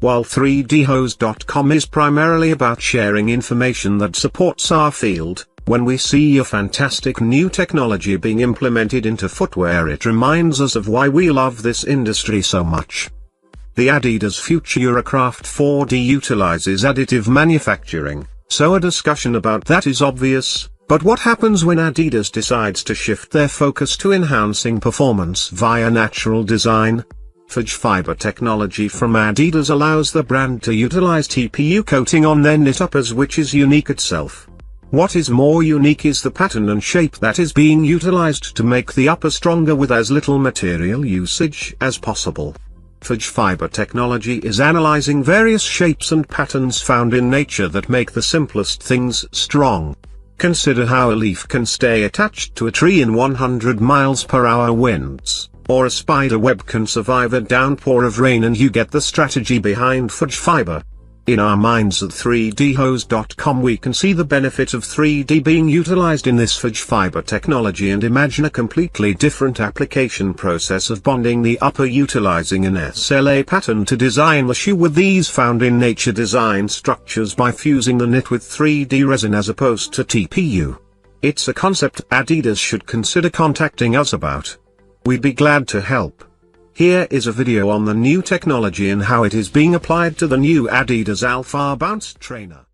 While 3dhose.com is primarily about sharing information that supports our field, when we see a fantastic new technology being implemented into footwear, it reminds us of why we love this industry so much. The Adidas Futurecraft 4D utilizes additive manufacturing, so a discussion about that is obvious, but what happens when Adidas decides to shift their focus to enhancing performance via natural design? Forgefiber Technology from Adidas allows the brand to utilize TPU coating on their knit uppers, which is unique itself. What is more unique is the pattern and shape that is being utilized to make the upper stronger with as little material usage as possible. Forgefiber Technology is analyzing various shapes and patterns found in nature that make the simplest things strong. Consider how a leaf can stay attached to a tree in 100 miles per hour winds, or a spider web can survive a downpour of rain, and you get the strategy behind Forgefiber. In our minds at 3dhose.com we can see the benefit of 3D being utilized in this Forgefiber technology and imagine a completely different application process of bonding the upper utilizing an SLA pattern to design the shoe with these found in nature design structures by fusing the knit with 3D resin as opposed to TPU. It's a concept Adidas should consider contacting us about. We'd be glad to help. Here is a video on the new technology and how it is being applied to the new Adidas Alpha Bounce Trainer.